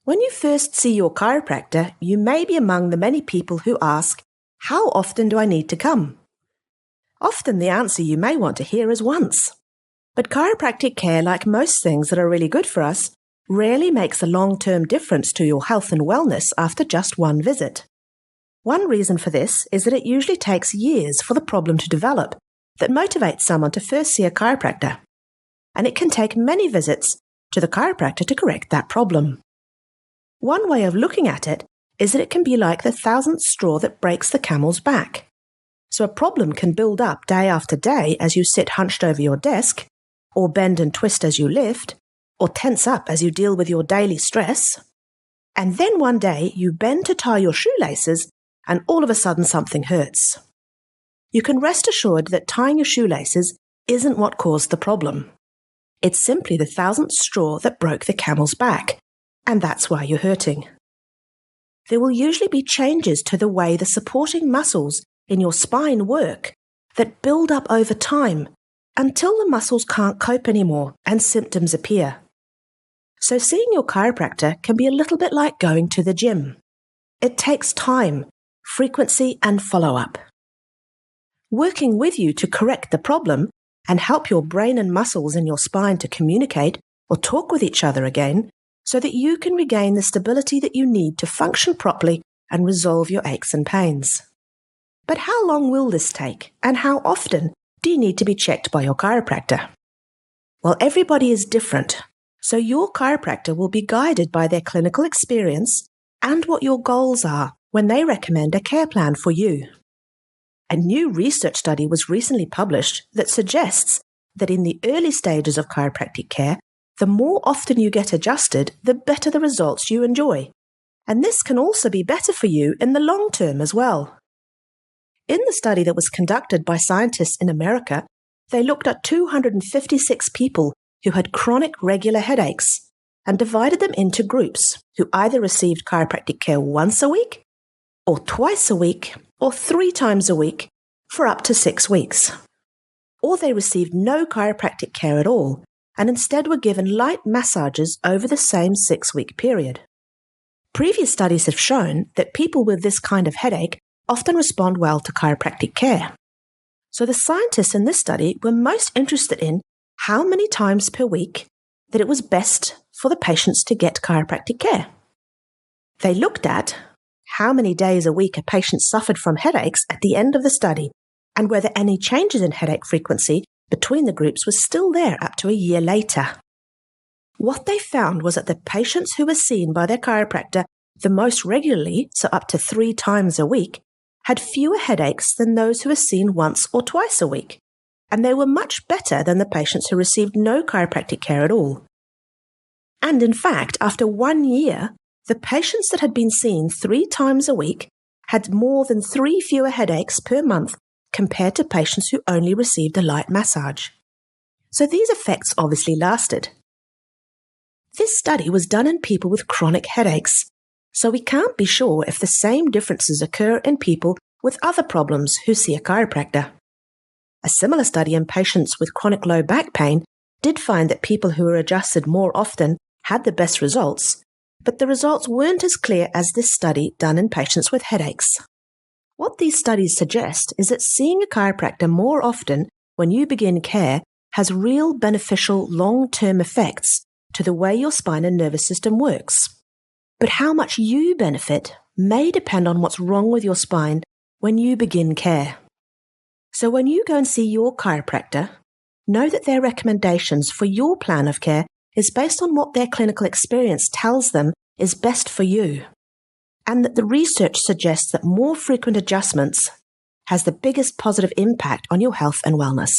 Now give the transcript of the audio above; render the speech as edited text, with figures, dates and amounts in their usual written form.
When you first see your chiropractor, you may be among the many people who ask, "How often do I need to come?" Often the answer you may want to hear is once. But chiropractic care, like most things that are really good for us, rarely makes a long-term difference to your health and wellness after just one visit. One reason for this is that it usually takes years for the problem to develop that motivates someone to first see a chiropractor. And it can take many visits to the chiropractor to correct that problem. One way of looking at it is that it can be like the thousandth straw that breaks the camel's back. So a problem can build up day after day as you sit hunched over your desk, or bend and twist as you lift, or tense up as you deal with your daily stress. And then one day you bend to tie your shoelaces and all of a sudden something hurts. You can rest assured that tying your shoelaces isn't what caused the problem. It's simply the thousandth straw that broke the camel's back, and that's why you're hurting. There will usually be changes to the way the supporting muscles in your spine work that build up over time until the muscles can't cope anymore and symptoms appear. So seeing your chiropractor can be a little bit like going to the gym. It takes time, frequency, and follow-up. Working with you to correct the problem and help your brain and muscles in your spine to communicate or talk with each other again so that you can regain the stability that you need to function properly and resolve your aches and pains. But how long will this take, and how often do you need to be checked by your chiropractor? Well, everybody is different, so your chiropractor will be guided by their clinical experience and what your goals are when they recommend a care plan for you. A new research study was recently published that suggests that in the early stages of chiropractic care, the more often you get adjusted, the better the results you enjoy. And this can also be better for you in the long term as well. In the study that was conducted by scientists in America, they looked at 256 people who had chronic regular headaches and divided them into groups who either received chiropractic care once a week, or twice a week, or 3 times a week for up to 6 weeks. Or they received no chiropractic care at all and instead were given light massages over the same 6-week period. Previous studies have shown that people with this kind of headache often respond well to chiropractic care. So the scientists in this study were most interested in how many times per week that it was best for the patients to get chiropractic care. They looked at how many days a week a patient suffered from headaches at the end of the study and whether any changes in headache frequency between the groups was still there up to a year later. What they found was that the patients who were seen by their chiropractor the most regularly, so up to 3 times a week, had fewer headaches than those who were seen once or twice a week, and they were much better than the patients who received no chiropractic care at all. And in fact, after 1 year, the patients that had been seen 3 times a week had more than 3 fewer headaches per month compared to patients who only received a light massage. So these effects obviously lasted. This study was done in people with chronic headaches, so we can't be sure if the same differences occur in people with other problems who see a chiropractor. A similar study in patients with chronic low back pain did find that people who were adjusted more often had the best results, but the results weren't as clear as this study done in patients with headaches. What these studies suggest is that seeing a chiropractor more often when you begin care has real beneficial long-term effects to the way your spine and nervous system works. But how much you benefit may depend on what's wrong with your spine when you begin care. So when you go and see your chiropractor, know that their recommendations for your plan of care is based on what their clinical experience tells them is best for you, and that the research suggests that more frequent adjustments has the biggest positive impact on your health and wellness.